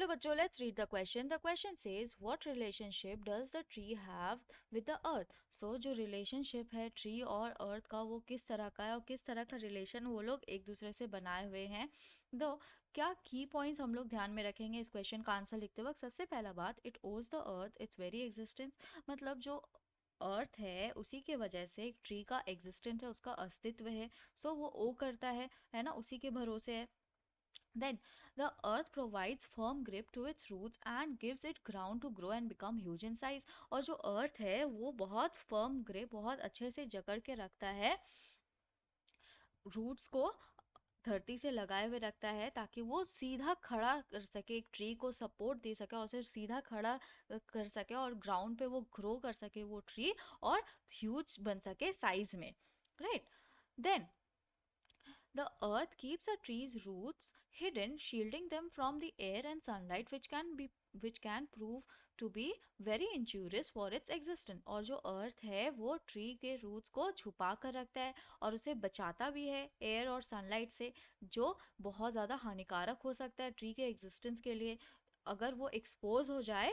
चलो बच्चों, let's read the question. The question says what relationship does the tree have with the earth. So जो relationship है tree और अर्थ का वो किस तरह का है और किस तरह का रिलेशन वो लोग एक दूसरे से बनाए हुए हैं. दो क्या की पॉइंट्स हम लोग ध्यान में रखेंगे इस क्वेश्चन का आंसर लिखते वक्त. सबसे पहला बात, it owes the earth it's very existence. मतलब जो अर्थ है उसी के वजह से एक ट्री का एग्जिस्टेंस है, उसका अस्तित्व है. सो वो ओ करता है ना, उसी के भरोसे है. Then the earth provides firm grip to its roots and gives it ground to grow and become huge in size. और जो अर्थ है वो बहुत फर्म ग्रिप, बहुत अच्छे से जकड़ के रखता है रूट्स को, धरती से लगाए हुए रखता है ताकि वो सीधा खड़ा कर सके, एक ट्री को सपोर्ट दे सके और उसे सीधा खड़ा कर सके और ग्राउंड पे वो ग्रो कर सके वो ट्री, और ह्यूज बन सके साइज में. Right. Then the earth keeps a tree's roots hidden, shielding them from the air and sunlight, which can prove to be very injurious for its existence. और जो अर्थ है वो ट्री के roots को छुपा कर रखता है और उसे बचाता भी है एयर और सनलाइट से, जो बहुत ज़्यादा हानिकारक हो सकता है ट्री के एग्जिस्टेंस के लिए. अगर वो एक्सपोज हो जाए,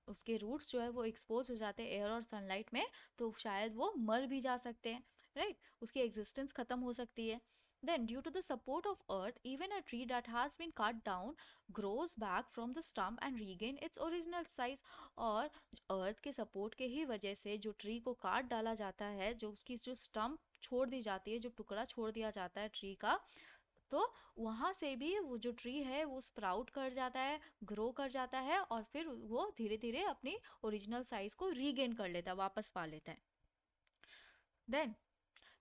उसके रूट्स जो है वो एक्सपोज हो जाते हैं एयर और सनलाइट में, तो शायद वो मर भी जा सकते हैं. राइट. उसकी एग्जिस्टेंस खत्म हो सकती है. Then, due to the support of earth, even a tree that has been cut down grows back from the stump and regain its original size. और अर्थ के सपोर्ट के ही वजह से जो ट्री को काट डाला जाता है, जो उसकी जो स्टम्प छोड़ दी जाती है, जो टुकड़ा छोड़ दिया जाता है ट्री का, तो वहां से भी वो जो ट्री है वो स्प्राउट कर जाता है, ग्रो कर जाता है और फिर वो धीरे धीरे अपनी ओरिजिनल साइज को रीगेन कर लेता है, वापस पा लेता है. देन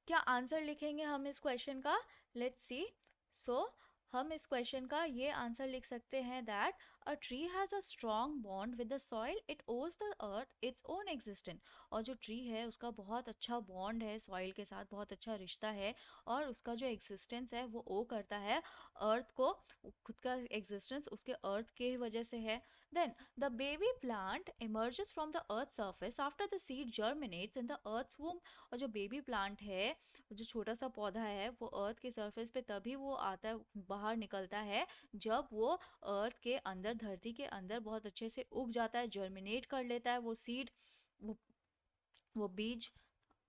क्या आंसर लिखेंगे हम इस क्वेश्चन का? Let's see. सो हम इस क्वेश्चन का ये आंसर लिख सकते हैं that a tree has a strong bond with the soil, it owes the earth its own existence. और जो ट्री है उसका बहुत अच्छा बॉन्ड है सॉइल के साथ, बहुत अच्छा रिश्ता है, और उसका जो एग्जिस्टेंस है वो ओ करता है अर्थ को, खुद का एग्जिस्टेंस उसके अर्थ के वजह से है. Then the baby plant emerges from the earth surface after the seed germinates in the earth's womb. और जो बेबी प्लांट है, जो छोटा सा पौधा है, वो अर्थ के सरफेस पे तभी वो आता है, बाहर निकलता है, जब वो अर्थ के अंदर, धरती के अंदर बहुत अच्छे से उग जाता है, जर्मिनेट कर लेता है वो सीड, वो वो बीज.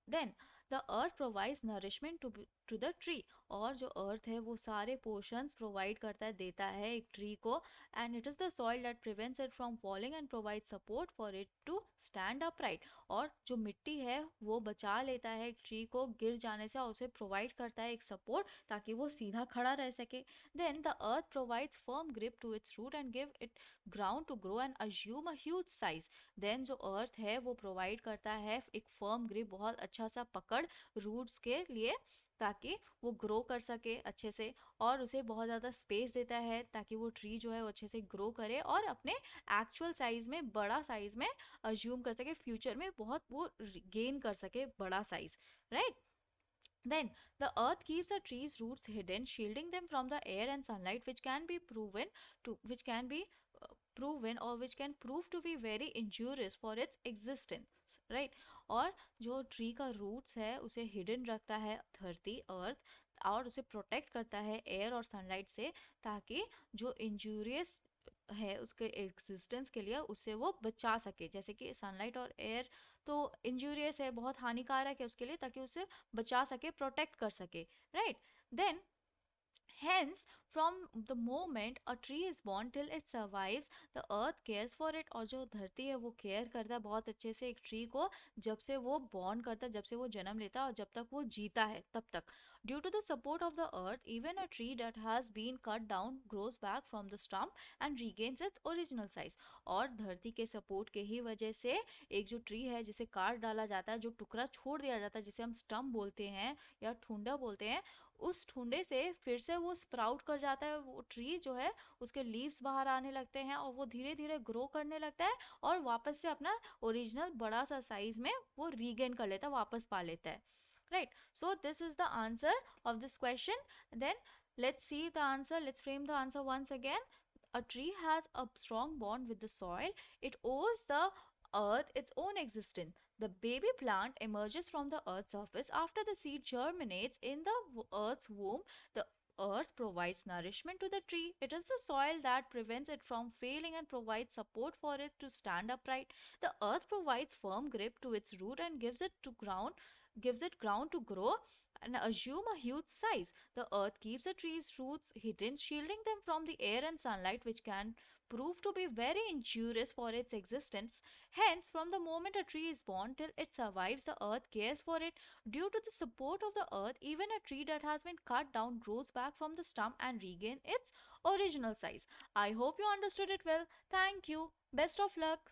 Then the earth provides nourishment to the tree. और जो अर्थ है वो सारे पोर्शंस प्रोवाइड करता है, देता है एक ट्री को. And it is the soil that prevents it from falling and provide support for it to stand upright. और जो मिट्टी है वो बचा लेता है एक ट्री को गिर जाने से और उसे प्रोवाइड करता है एक सपोर्ट ताकि वो सीधा खड़ा रह सके. Then the earth provides firm grip to its root and give it ground to grow and assume a huge size. Then जो अर्थ है वो प्रोवाइड करता है एक फर्म ग्रिप, बहुत अच्छा सा पकड़ रूट्स के लिए, ताकि वो ग्रो कर सके अच्छे से, और उसे बहुत ज़्यादा स्पेस देता है ताकि वो ट्री जो है वो अच्छे से ग्रो करे और अपने एक्चुअल साइज में, बड़ा साइज में अज्यूम कर सके, फ्यूचर में बहुत वो गेन कर सके बड़ा size. Right. Then the earth keeps a tree's roots hidden, shielding them from the air and sunlight, which can be proven or which can prove to be very injurious for its existence. Right. और जो tree का roots है उसे hidden रखता है धरती, अर्थ, और उसे प्रोटेक्ट करता है एयर और सनलाइट से, ताकि जो इंजूरियस है उसके एग्जिस्टेंस के लिए उसे वो बचा सके. जैसे कि सनलाइट और एयर तो इंजूरियस है, बहुत हानिकारक है उसके लिए, ताकि उसे बचा सके, प्रोटेक्ट कर सके. Right. Then hence from the moment a tree is born till it survives, the earth cares for it. और जो धरती है वो केयर करता है बहुत अच्छे से एक ट्री को, जब से वो बॉर्न करता है, जब से वो जन्म लेता है और जब तक वो जीता है तब तक. Due to the support of the earth, even a tree that has been cut down grows back from the stump and regains its original size. और धरती के सपोर्ट के ही वजह से एक जो ट्री है जिसे काट डाला जाता है, जो टुकड़ा छोड़ दिया जाता है, जिसे हम स्टम्प बोलते हैं या ठुंडा बोलते हैं, उस ठुंडे से फिर से वो स्प्राउट कर जाता है, वो ट्री जो है उसके लीव्स बाहर आने लगते हैं और वो धीरे धीरे ग्रो करने लगता है और वापस से अपना ओरिजिनल बड़ा सा साइज में वो रीगेन कर लेता है, वापस पा लेता है. Right. So this is the answer of this question. Then let's see the answer. Let's frame the answer once again. A tree has a strong bond with the soil. It owes the earth its own existence. The baby plant emerges from the earth's surface after the seed germinates in the earth's womb. The earth provides nourishment to the tree. It is the soil that prevents it from failing and provides support for it to stand upright. The earth provides firm grip to its root and gives it ground to grow and assume a huge size. The earth keeps the tree's roots hidden, shielding them from the air and sunlight, which can prove to be very injurious for its existence. Hence, from the moment a tree is born till it survives, the earth cares for it. Due to the support of the earth, even a tree that has been cut down grows back from the stump and regain its original size. I hope you understood it well. Thank you. Best of luck.